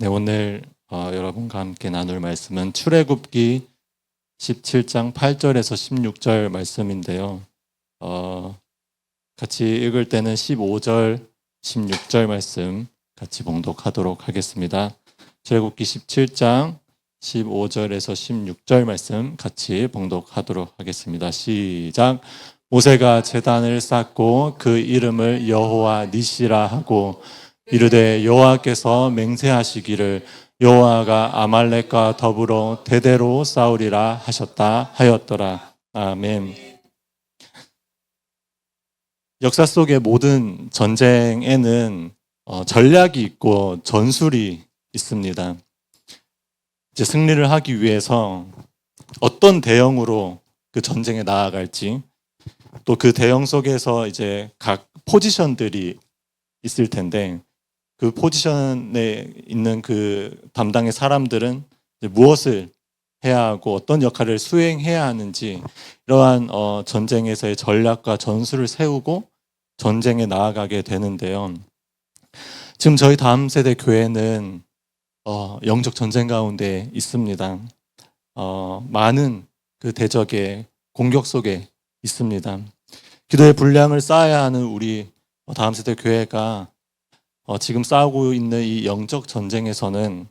네, 오늘 여러분과 함께 나눌 말씀은 출애굽기 17장 8절에서 16절 말씀인데요. 같이 읽을 때는 15절, 16절 말씀 같이 봉독하도록 하겠습니다. 출애굽기 17장 15절에서 16절 말씀 같이 봉독하도록 하겠습니다. 시작. 모세가 제단을 쌓고 그 이름을 여호와 니시라 하고 이르되 여호와께서 맹세하시기를 여호와가 아말렉과 더불어 대대로 싸우리라 하셨다 하였더라. 아멘. 역사 속의 모든 전쟁에는 전략이 있고 전술이 있습니다. 이제 승리를 하기 위해서 어떤 대형으로 그 전쟁에 나아갈지, 또 그 대형 속에서 이제 각 포지션들이 있을 텐데, 그 포지션에 있는 그 담당의 사람들은 무엇을 해야 하고 어떤 역할을 수행해야 하는지, 이러한 전쟁에서의 전략과 전술을 세우고 전쟁에 나아가게 되는데요. 지금 저희 다음 세대 교회는 영적 전쟁 가운데 있습니다. 많은 그 대적의 공격 속에 있습니다. 기도의 분량을 쌓아야 하는 우리 다음 세대 교회가 지금 싸우고 있는 이 영적 전쟁에서는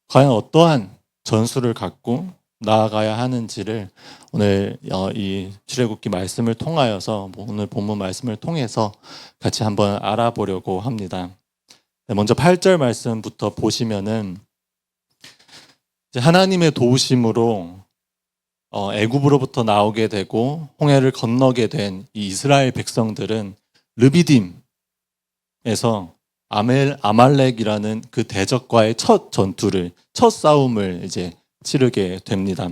과연 어떠한 전술을 갖고 나아가야 하는지를 오늘 이 출애굽기 말씀을 통하여서 오늘 본문 말씀을 통해서 같이 한번 알아보려고 합니다. 먼저 8절 말씀부터 보시면은 하나님의 도우심으로 애굽으로부터 나오게 되고 홍해를 건너게 된 이 이스라엘 백성들은 르비딤에서 아말렉이라는 그 대적과의 첫 전투를, 첫 싸움을 이제 치르게 됩니다.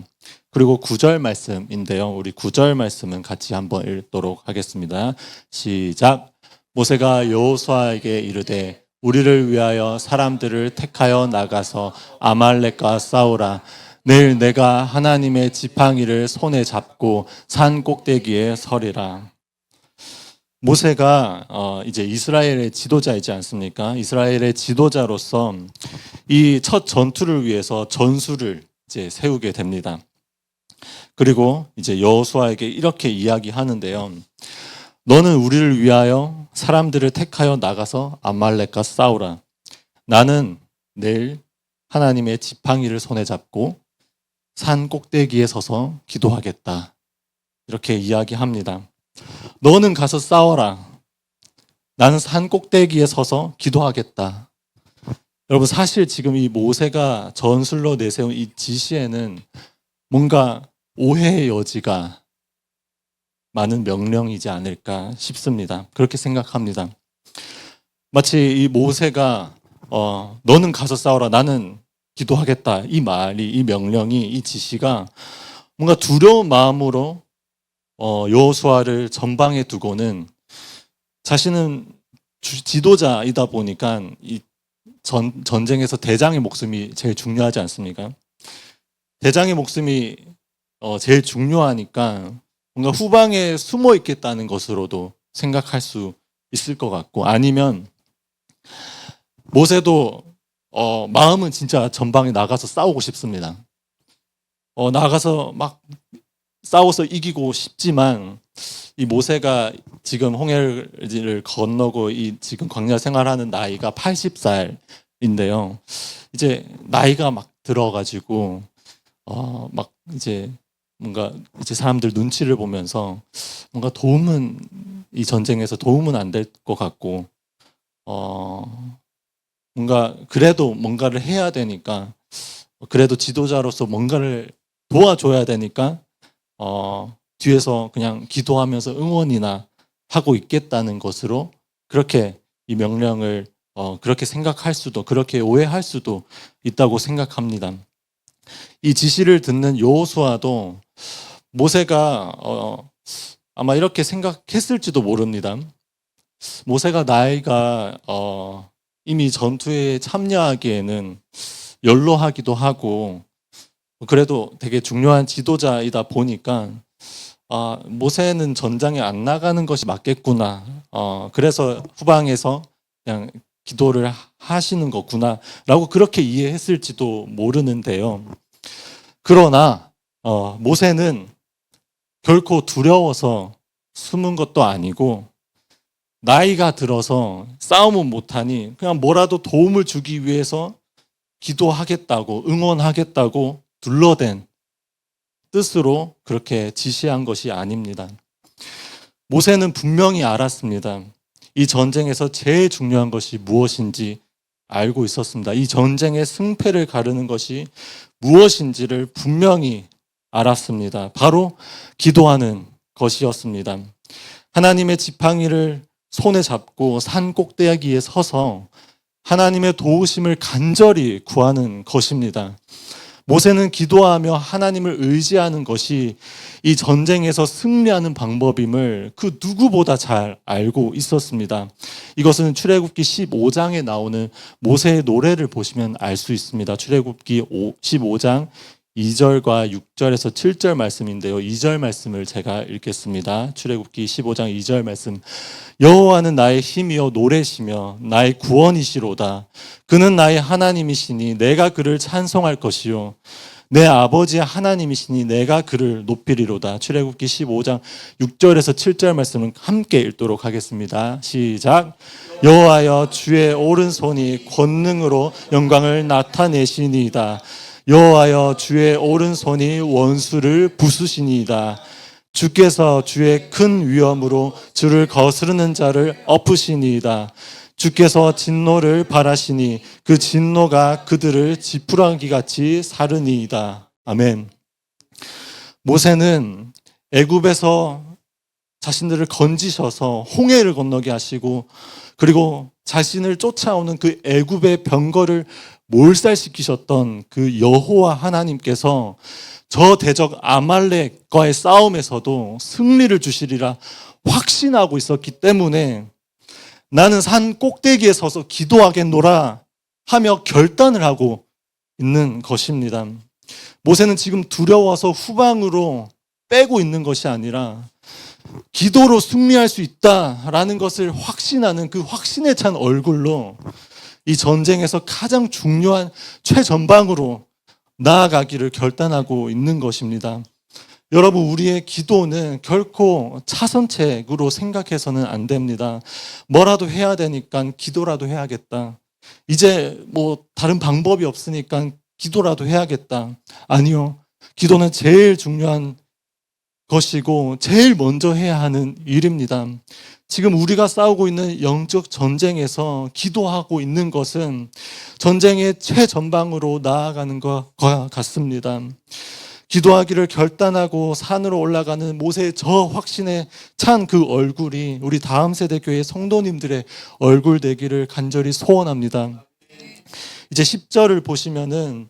그리고 9절 말씀인데요. 우리 9절 말씀은 같이 한번 읽도록 하겠습니다. 시작. 모세가 여호수아에게 이르되 우리를 위하여 사람들을 택하여 나가서 아말렉과 싸우라. 내일 내가 하나님의 지팡이를 손에 잡고 산 꼭대기에 서리라. 모세가 이제 이스라엘의 지도자이지 않습니까? 이스라엘의 지도자로서 이 첫 전투를 위해서 전술을 이제 세우게 됩니다. 그리고 이제 여호수아에게 이렇게 이야기하는데요. 너는 우리를 위하여 사람들을 택하여 나가서 아말렉과 싸우라. 나는 내일 하나님의 지팡이를 손에 잡고 산 꼭대기에 서서 기도하겠다. 이렇게 이야기합니다. 너는 가서 싸워라. 나는 산 꼭대기에 서서 기도하겠다. 여러분, 사실 지금 이 모세가 전술로 내세운 이 지시에는 뭔가 오해의 여지가 많은 명령이지 않을까 싶습니다. 그렇게 생각합니다. 마치 이 모세가 너는 가서 싸워라, 나는 기도하겠다, 이 말이, 이 명령이, 이 지시가 뭔가 두려운 마음으로 여호수아를 전방에 두고는, 자신은 지도자이다 보니까 이 전쟁에서 대장의 목숨이 제일 중요하지 않습니까? 대장의 목숨이 제일 중요하니까 뭔가 후방에 숨어 있겠다는 것으로도 생각할 수 있을 것 같고, 아니면 모세도 마음은 진짜 전방에 나가서 싸우고 싶습니다. 나가서 막 싸워서 이기고 싶지만, 이 모세가 지금 홍해를 건너고 이 지금 광야 생활하는 나이가 80살인데요. 이제 나이가 막 들어가지고 막 이제 뭔가 이제 사람들 눈치를 보면서 뭔가 도움은, 이 전쟁에서 도움은 안 될 것 같고, 뭔가 그래도 뭔가를 해야 되니까, 그래도 지도자로서 뭔가를 도와줘야 되니까 뒤에서 그냥 기도하면서 응원이나 하고 있겠다는 것으로 그렇게 이 명령을 그렇게 생각할 수도, 그렇게 오해할 수도 있다고 생각합니다. 이 지시를 듣는 여호수아도 모세가 아마 이렇게 생각했을지도 모릅니다. 모세가 나이가 이미 전투에 참여하기에는 연로하기도 하고, 그래도 되게 중요한 지도자이다 보니까 모세는 전장에 안 나가는 것이 맞겠구나. 그래서 후방에서 그냥 기도를 하시는 거구나라고 그렇게 이해했을지도 모르는데요. 그러나 모세는 결코 두려워서 숨은 것도 아니고 나이가 들어서 싸움은 못하니 그냥 뭐라도 도움을 주기 위해서 기도하겠다고 응원하겠다고 둘러댄 뜻으로 그렇게 지시한 것이 아닙니다. 모세는 분명히 알았습니다. 이 전쟁에서 제일 중요한 것이 무엇인지 알고 있었습니다. 이 전쟁의 승패를 가르는 것이 무엇인지를 분명히 알았습니다. 바로 기도하는 것이었습니다. 하나님의 지팡이를 손에 잡고 산 꼭대기에 서서 하나님의 도우심을 간절히 구하는 것입니다. 모세는 기도하며 하나님을 의지하는 것이 이 전쟁에서 승리하는 방법임을 그 누구보다 잘 알고 있었습니다. 이것은 출애굽기 15장에 나오는 모세의 노래를 보시면 알 수 있습니다. 출애굽기 15장 2절과 6절에서 7절 말씀인데요. 2절 말씀을 제가 읽겠습니다. 출애굽기 15장 2절 말씀. 여호와는 나의 힘이요 노래시며 나의 구원이시로다. 그는 나의 하나님이시니 내가 그를 찬송할 것이요 내 아버지의 하나님이시니 내가 그를 높이리로다. 출애굽기 15장 6절에서 7절 말씀은 함께 읽도록 하겠습니다. 시작. 여호와여 주의 오른손이 권능으로 영광을 나타내시니이다. 여호와여 주의 오른손이 원수를 부수시니이다. 주께서 주의 큰 위엄으로 주를 거스르는 자를 엎으시니이다. 주께서 진노를 바라시니 그 진노가 그들을 지푸라기같이 사르니이다. 아멘. 모세는 애굽에서 자신들을 건지셔서 홍해를 건너게 하시고 그리고 자신을 쫓아오는 그 애굽의 병거를 몰살시키셨던 그 여호와 하나님께서 저 대적 아말렉과의 싸움에서도 승리를 주시리라 확신하고 있었기 때문에 나는 산 꼭대기에 서서 기도하겠노라 하며 결단을 하고 있는 것입니다. 모세는 지금 두려워서 후방으로 빼고 있는 것이 아니라 기도로 승리할 수 있다라는 것을 확신하는 그 확신에 찬 얼굴로 이 전쟁에서 가장 중요한 최전방으로 나아가기를 결단하고 있는 것입니다. 여러분, 우리의 기도는 결코 차선책으로 생각해서는 안 됩니다. 뭐라도 해야 되니까 기도라도 해야겠다. 이제 뭐 다른 방법이 없으니까 기도라도 해야겠다. 아니요. 기도는 제일 중요한 것이고 제일 먼저 해야 하는 일입니다. 지금 우리가 싸우고 있는 영적 전쟁에서 기도하고 있는 것은 전쟁의 최전방으로 나아가는 것과 같습니다. 기도하기를 결단하고 산으로 올라가는 모세의 저 확신에 찬 그 얼굴이 우리 다음 세대 교회 성도님들의 얼굴 되기를 간절히 소원합니다. 이제 10절을 보시면은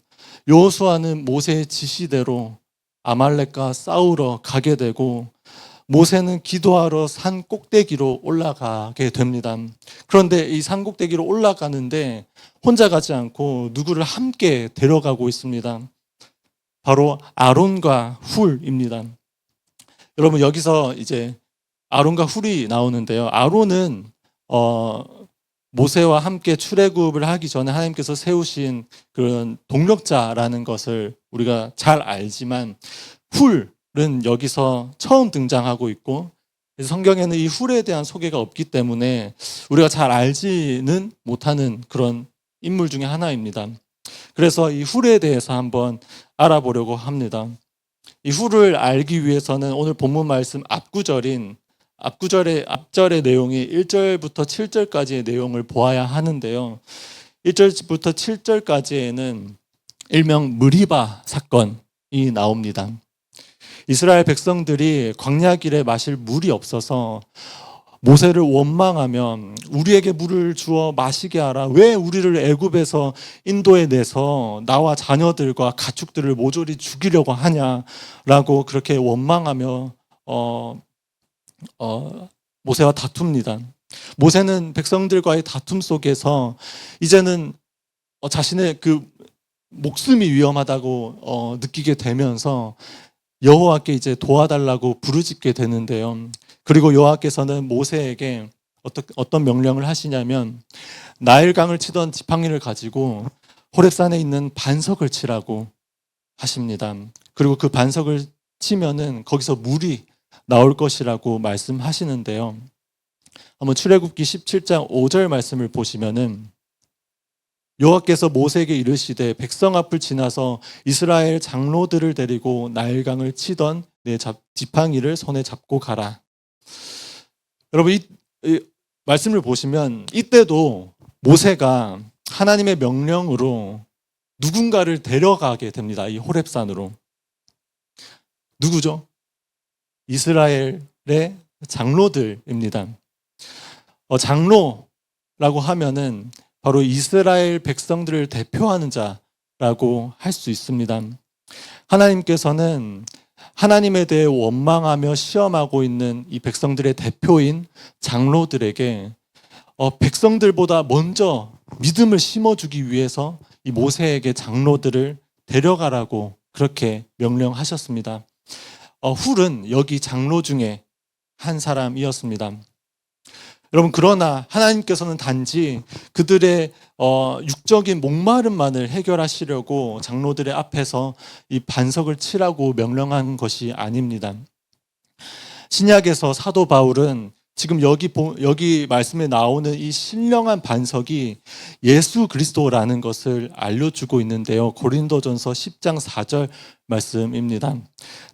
여호수아는 모세의 지시대로 아말렉과 싸우러 가게 되고 모세는 기도하러 산 꼭대기로 올라가게 됩니다. 그런데 이 산 꼭대기로 올라가는데 혼자 가지 않고 누구를 함께 데려가고 있습니다. 바로 아론과 훌입니다. 여러분, 여기서 이제 아론과 훌이 나오는데요. 아론은 모세와 함께 출애굽을 하기 전에 하나님께서 세우신 그런 동력자라는 것을 우리가 잘 알지만 훌은 여기서 처음 등장하고 있고 성경에는 이 훌에 대한 소개가 없기 때문에 우리가 잘 알지는 못하는 그런 인물 중에 하나입니다. 그래서 이 훌에 대해서 한번 알아보려고 합니다. 이 훌을 알기 위해서는 오늘 본문 말씀 앞절의 내용이 1절부터 7절까지의 내용을 보아야 하는데요. 1절부터 7절까지에는 일명 무리바 사건이 나옵니다. 이스라엘 백성들이 광야길에 마실 물이 없어서 모세를 원망하며 우리에게 물을 주어 마시게 하라. 왜 우리를 애굽에서 인도에 내서 나와 자녀들과 가축들을 모조리 죽이려고 하냐라고 그렇게 원망하며 모세와 다툽니다. 모세는 백성들과의 다툼 속에서 이제는 자신의 그 목숨이 위험하다고 느끼게 되면서 여호와께 이제 도와달라고 부르짖게 되는데요. 그리고 여호와께서는 모세에게 어떤 명령을 하시냐면 나일강을 치던 지팡이를 가지고 호렙산에 있는 반석을 치라고 하십니다. 그리고 그 반석을 치면은 거기서 물이 나올 것이라고 말씀하시는데요. 한번 출애굽기 17장 5절 말씀을 보시면은 여호와께서 모세에게 이르시되 백성 앞을 지나서 이스라엘 장로들을 데리고 나일강을 치던 내 지팡이를 손에 잡고 가라. 여러분 이 말씀을 보시면 이때도 모세가 하나님의 명령으로 누군가를 데려가게 됩니다. 이 호렙산으로. 누구죠? 이스라엘의 장로들입니다. 장로라고 하면은 바로 이스라엘 백성들을 대표하는 자라고 할 수 있습니다. 하나님께서는 하나님에 대해 원망하며 시험하고 있는 이 백성들의 대표인 장로들에게 백성들보다 먼저 믿음을 심어주기 위해서 이 모세에게 장로들을 데려가라고 그렇게 명령하셨습니다. 훌은 여기 장로 중에 한 사람이었습니다. 여러분, 그러나 하나님께서는 단지 그들의 육적인 목마름만을 해결하시려고 장로들의 앞에서 이 반석을 치라고 명령한 것이 아닙니다. 신약에서 사도 바울은 지금 여기 말씀에 나오는 이 신령한 반석이 예수 그리스도라는 것을 알려주고 있는데요. 고린도전서 10장 4절 말씀입니다.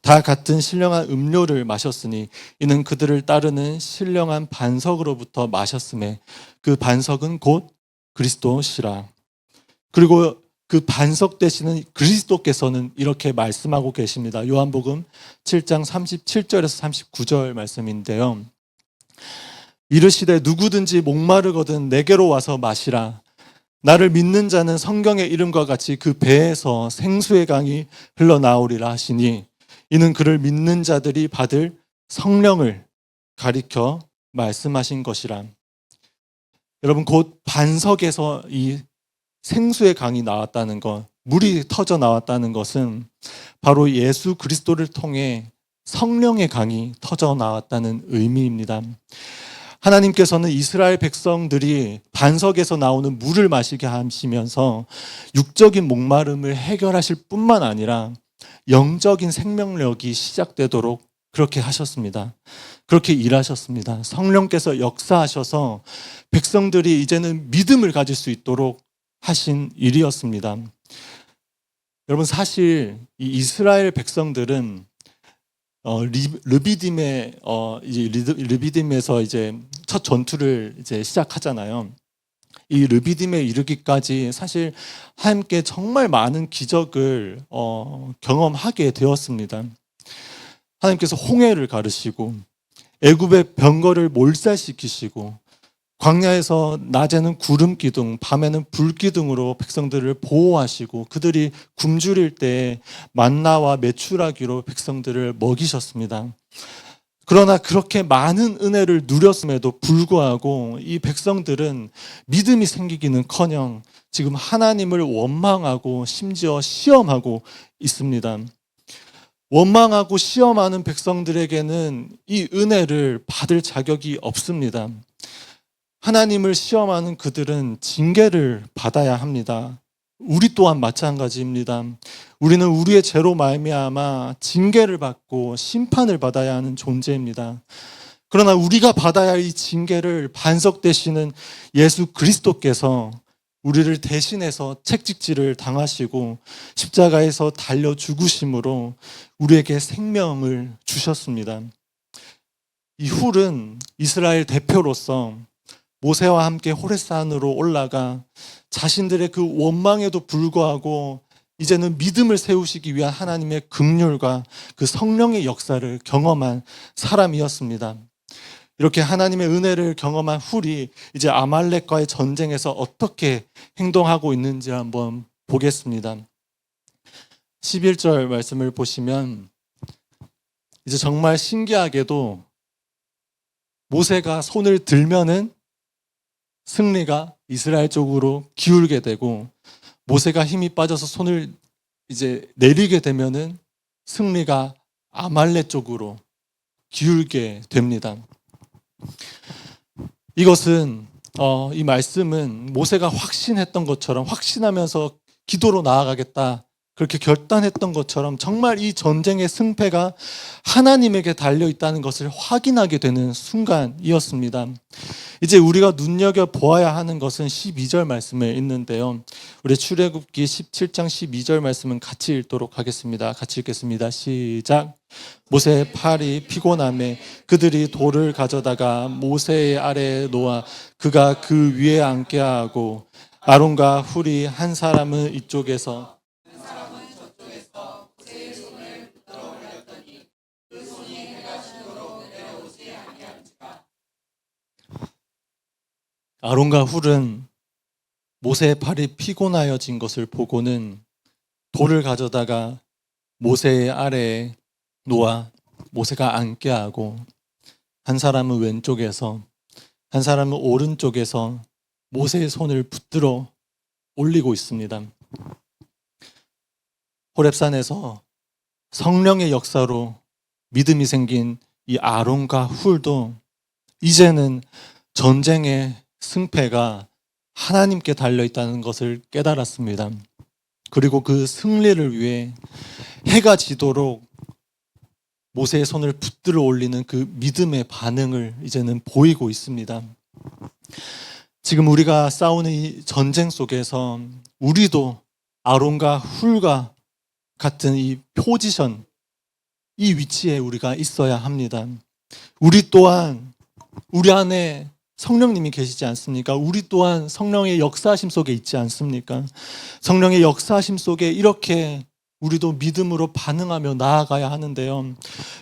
다 같은 신령한 음료를 마셨으니 이는 그들을 따르는 신령한 반석으로부터 마셨음에 그 반석은 곧 그리스도시라. 그리고 그 반석 되시는 그리스도께서는 이렇게 말씀하고 계십니다. 요한복음 7장 37절에서 39절 말씀인데요. 이르시되 누구든지 목마르거든 내게로 와서 마시라. 나를 믿는 자는 성경의 이름과 같이 그 배에서 생수의 강이 흘러나오리라 하시니 이는 그를 믿는 자들이 받을 성령을 가리켜 말씀하신 것이라. 여러분, 곧 반석에서 이 생수의 강이 나왔다는 것, 물이 터져 나왔다는 것은 바로 예수 그리스도를 통해 성령의 강이 터져 나왔다는 의미입니다. 하나님께서는 이스라엘 백성들이 반석에서 나오는 물을 마시게 하시면서 육적인 목마름을 해결하실 뿐만 아니라 영적인 생명력이 시작되도록 그렇게 하셨습니다. 그렇게 일하셨습니다. 성령께서 역사하셔서 백성들이 이제는 믿음을 가질 수 있도록 하신 일이었습니다. 여러분, 사실 이 이스라엘 백성들은 르비딤에서 이제 첫 전투를 이제 시작하잖아요. 이 르비딤에 이르기까지 사실 하나님께 정말 많은 기적을 경험하게 되었습니다. 하나님께서 홍해를 가르시고 애굽의 병거를 몰살시키시고 광야에서 낮에는 구름 기둥, 밤에는 불 기둥으로 백성들을 보호하시고 그들이 굶주릴 때 만나와 메추라기로 백성들을 먹이셨습니다. 그러나 그렇게 많은 은혜를 누렸음에도 불구하고 이 백성들은 믿음이 생기기는커녕 지금 하나님을 원망하고 심지어 시험하고 있습니다. 원망하고 시험하는 백성들에게는 이 은혜를 받을 자격이 없습니다. 하나님을 시험하는 그들은 징계를 받아야 합니다. 우리 또한 마찬가지입니다. 우리는 우리의 죄로 말미암아 징계를 받고 심판을 받아야 하는 존재입니다. 그러나 우리가 받아야 할 이 징계를 반석 되시는 예수 그리스도께서 우리를 대신해서 책찍질을 당하시고 십자가에서 달려 죽으심으로 우리에게 생명을 주셨습니다. 이 훌은 이스라엘 대표로서 모세와 함께 호렙산으로 올라가 자신들의 그 원망에도 불구하고 이제는 믿음을 세우시기 위한 하나님의 긍휼과 그 성령의 역사를 경험한 사람이었습니다. 이렇게 하나님의 은혜를 경험한 훌이 이제 아말렉과의 전쟁에서 어떻게 행동하고 있는지 한번 보겠습니다. 11절 말씀을 보시면 이제 정말 신기하게도 모세가 손을 들면은 승리가 이스라엘 쪽으로 기울게 되고 모세가 힘이 빠져서 손을 이제 내리게 되면은 승리가 아말렉 쪽으로 기울게 됩니다. 이것은 이 말씀은 모세가 확신했던 것처럼 확신하면서 기도로 나아가겠다 그렇게 결단했던 것처럼 정말 이 전쟁의 승패가 하나님에게 달려 있다는 것을 확인하게 되는 순간이었습니다. 이제 우리가 눈여겨보아야 하는 것은 12절 말씀에 있는데요. 우리 출애굽기 17장 12절 말씀은 같이 읽도록 하겠습니다. 같이 읽겠습니다. 시작. 모세의 팔이 피곤함에 그들이 돌을 가져다가 모세의 아래에 놓아 그가 그 위에 앉게 하고 아론과 훌이 한 사람은 이쪽에서 아론과 훌은 모세의 팔이 피곤하여진 것을 보고는 돌을 가져다가 모세의 아래에 놓아 모세가 앉게 하고 한 사람은 왼쪽에서 한 사람은 오른쪽에서 모세의 손을 붙들어 올리고 있습니다. 호렙산에서 성령의 역사로 믿음이 생긴 이 아론과 훌도 이제는 전쟁의 승패가 하나님께 달려있다는 것을 깨달았습니다. 그리고 그 승리를 위해 해가 지도록 모세의 손을 붙들어 올리는 그 믿음의 반응을 이제는 보이고 있습니다. 지금 우리가 싸우는 이 전쟁 속에서 우리도 아론과 훌과 같은 이 포지션, 이 위치에 우리가 있어야 합니다. 우리 또한 우리 안에 성령님이 계시지 않습니까? 우리 또한 성령의 역사하심 속에 있지 않습니까? 성령의 역사하심 속에 이렇게 우리도 믿음으로 반응하며 나아가야 하는데요.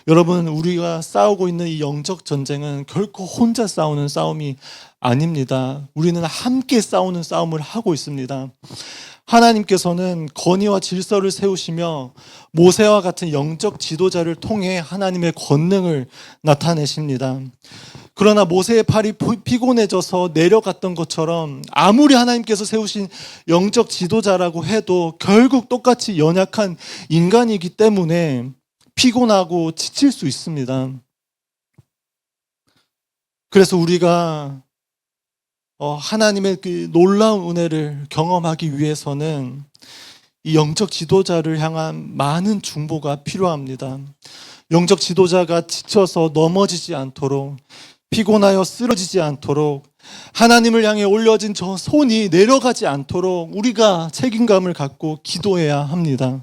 여러분, 우리가 싸우고 있는 이 영적 전쟁은 결코 혼자 싸우는 싸움이 아닙니다. 우리는 함께 싸우는 싸움을 하고 있습니다. 하나님께서는 건의와 질서를 세우시며 모세와 같은 영적 지도자를 통해 하나님의 권능을 나타내십니다. 그러나 모세의 팔이 피곤해져서 내려갔던 것처럼 아무리 하나님께서 세우신 영적 지도자라고 해도 결국 똑같이 연약한 인간이기 때문에 피곤하고 지칠 수 있습니다. 그래서 우리가 하나님의 그 놀라운 은혜를 경험하기 위해서는 이 영적 지도자를 향한 많은 중보가 필요합니다. 영적 지도자가 지쳐서 넘어지지 않도록, 피곤하여 쓰러지지 않도록, 하나님을 향해 올려진 저 손이 내려가지 않도록 우리가 책임감을 갖고 기도해야 합니다.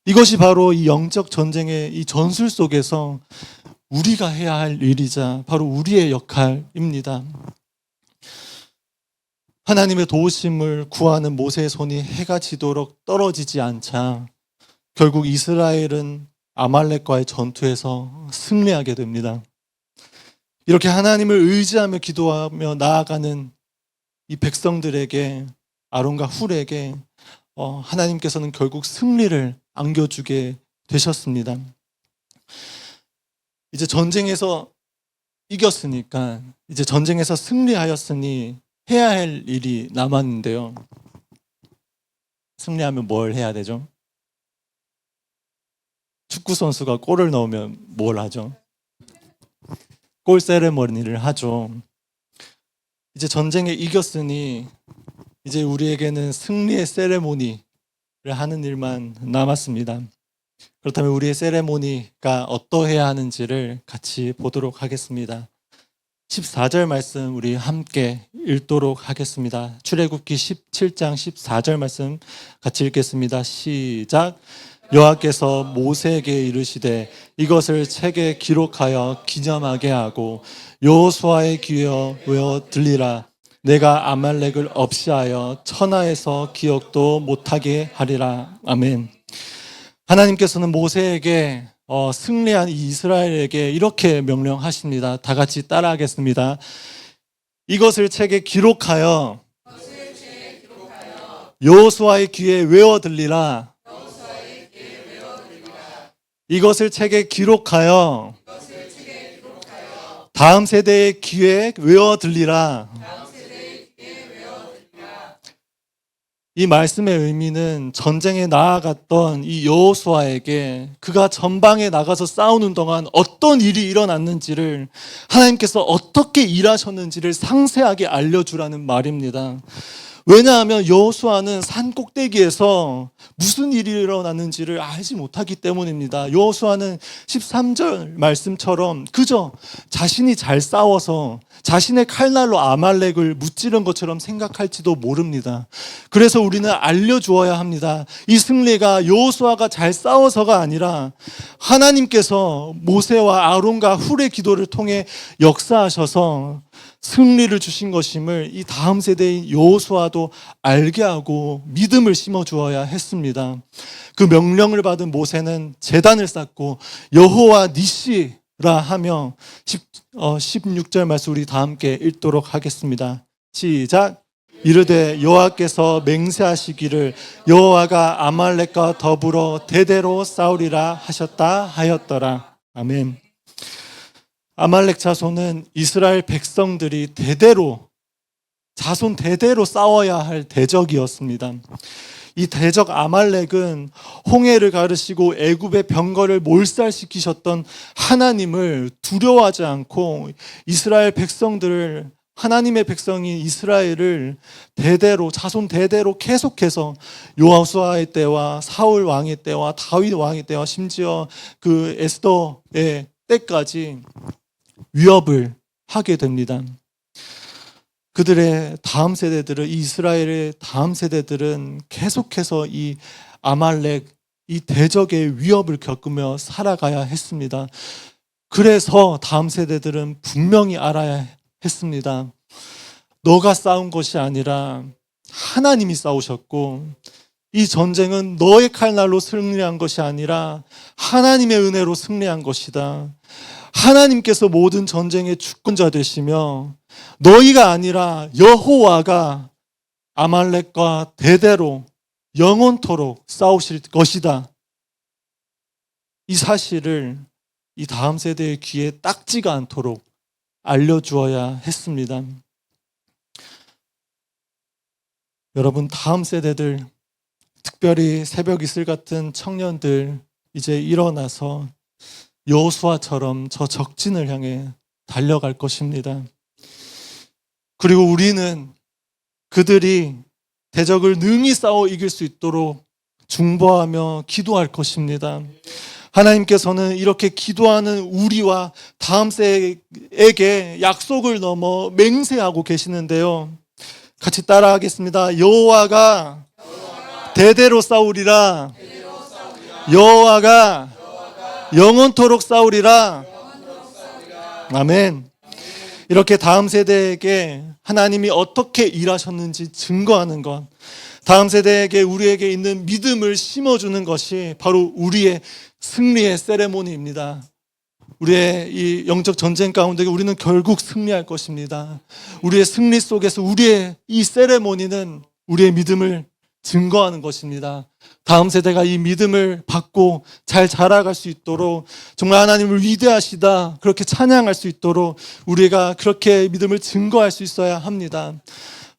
이것이 바로 이 영적 전쟁의 이 전술 속에서 우리가 해야 할 일이자 바로 우리의 역할입니다. 하나님의 도우심을 구하는 모세의 손이 해가 지도록 떨어지지 않자 결국 이스라엘은 아말렉과의 전투에서 승리하게 됩니다. 이렇게 하나님을 의지하며 기도하며 나아가는 이 백성들에게, 아론과 훌에게 하나님께서는 결국 승리를 안겨주게 되셨습니다. 이제 전쟁에서 이겼으니까, 이제 전쟁에서 승리하였으니 해야 할 일이 남았는데요. 승리하면 뭘 해야 되죠? 축구 선수가 골을 넣으면 뭘 하죠? 골 세레머니를 하죠. 이제 전쟁에 이겼으니 이제 우리에게는 승리의 세레모니를 하는 일만 남았습니다. 그렇다면 우리의 세레모니가 어떠해야 하는지를 같이 보도록 하겠습니다. 14절 말씀 우리 함께 읽도록 하겠습니다. 출애굽기 17장 14절 말씀 같이 읽겠습니다. 시작. 여호와께서 모세에게 이르시되 이것을 책에 기록하여 기념하게 하고 여호수아의 귀에 외워 들리라. 내가 아말렉을 없이하여 천하에서 기억도 못하게 하리라. 아멘. 하나님께서는 모세에게 승리한 이스라엘에게 이렇게 명령하십니다. 다 같이 따라하겠습니다. 이것을 책에 기록하여 여호수아의 귀에 외워 들리라. 이것을 책에 기록하여 다음 세대의 귀에 외워 들리라. 이 말씀의 의미는 전쟁에 나아갔던 이 여호수아에게 그가 전방에 나가서 싸우는 동안 어떤 일이 일어났는지를, 하나님께서 어떻게 일하셨는지를 상세하게 알려주라는 말입니다. 왜냐하면 여호수아는 산 꼭대기에서 무슨 일이 일어났는지를 알지 못하기 때문입니다. 여호수아는 13절 말씀처럼 그저 자신이 잘 싸워서 자신의 칼날로 아말렉을 무찌른 것처럼 생각할지도 모릅니다. 그래서 우리는 알려주어야 합니다. 이 승리가 여호수아가 잘 싸워서가 아니라 하나님께서 모세와 아론과 훌의 기도를 통해 역사하셔서 승리를 주신 것임을 이 다음 세대인 여호수아도 알게 하고 믿음을 심어 주어야 했습니다. 그 명령을 받은 모세는 제단을 쌓고 여호와 니시라 하며 16절 말씀 우리 다 함께 읽도록 하겠습니다. 시작. 이르되 여호와께서 맹세하시기를 여호와가 아말렉과 더불어 대대로 싸우리라 하셨다 하였더라. 아멘. 아말렉 자손은 이스라엘 백성들이 대대로, 자손 대대로 싸워야 할 대적이었습니다. 이 대적 아말렉은 홍해를 가르시고 애굽의 병거를 몰살시키셨던 하나님을 두려워하지 않고 이스라엘 백성들을, 하나님의 백성인 이스라엘을 대대로, 자손 대대로 계속해서 여호수아의 때와 사울 왕의 때와 다윗 왕의 때와 심지어 그 에스더의 때까지 위협을 하게 됩니다. 그들의 다음 세대들은, 이스라엘의 다음 세대들은 계속해서 이 아말렉, 이 대적의 위협을 겪으며 살아가야 했습니다. 그래서 다음 세대들은 분명히 알아야 했습니다. 너가 싸운 것이 아니라 하나님이 싸우셨고, 이 전쟁은 너의 칼날로 승리한 것이 아니라 하나님의 은혜로 승리한 것이다. 하나님께서 모든 전쟁의 주권자 되시며 너희가 아니라 여호와가 아말렉과 대대로 영원토록 싸우실 것이다. 이 사실을 이 다음 세대의 귀에 딱지가 않도록 알려주어야 했습니다. 여러분, 다음 세대들, 특별히 새벽 이슬 같은 청년들 이제 일어나서 여호수아처럼 저 적진을 향해 달려갈 것입니다. 그리고 우리는 그들이 대적을 능히 싸워 이길 수 있도록 중보하며 기도할 것입니다. 하나님께서는 이렇게 기도하는 우리와 다음 세대에게 약속을 넘어 맹세하고 계시는데요. 같이 따라하겠습니다. 여호와가 대대로 싸우리라. 여호와가 영원토록 싸우리라. 아멘. 이렇게 다음 세대에게 하나님이 어떻게 일하셨는지 증거하는 것, 다음 세대에게 우리에게 있는 믿음을 심어주는 것이 바로 우리의 승리의 세레모니입니다. 우리의 이 영적 전쟁 가운데 우리는 결국 승리할 것입니다. 우리의 승리 속에서 우리의 이 세레모니는 우리의 믿음을 증거하는 것입니다. 다음 세대가 이 믿음을 받고 잘 자라갈 수 있도록, 정말 하나님을 위대하시다 그렇게 찬양할 수 있도록 우리가 그렇게 믿음을 증거할 수 있어야 합니다.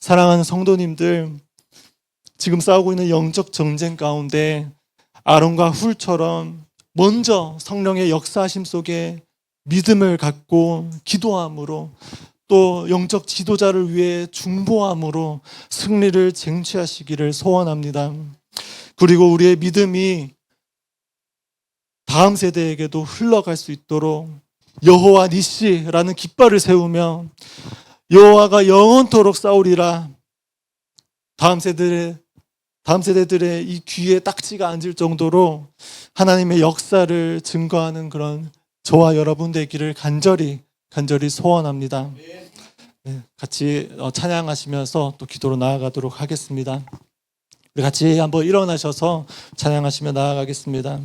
사랑하는 성도님들, 지금 싸우고 있는 영적 전쟁 가운데 아론과 훌처럼 먼저 성령의 역사하심 속에 믿음을 갖고 기도함으로, 또 영적 지도자를 위해 중보함으로 승리를 쟁취하시기를 소원합니다. 그리고 우리의 믿음이 다음 세대에게도 흘러갈 수 있도록 여호와 니시라는 깃발을 세우며 여호와가 영원토록 싸우리라, 다음 세대들의 이 귀에 딱지가 앉을 정도로 하나님의 역사를 증거하는 그런 저와 여러분 되기를 간절히 소원합니다. 네, 같이 찬양하시면서 또 기도로 나아가도록 하겠습니다. 우리 같이 한번 일어나셔서 찬양하시며 나아가겠습니다.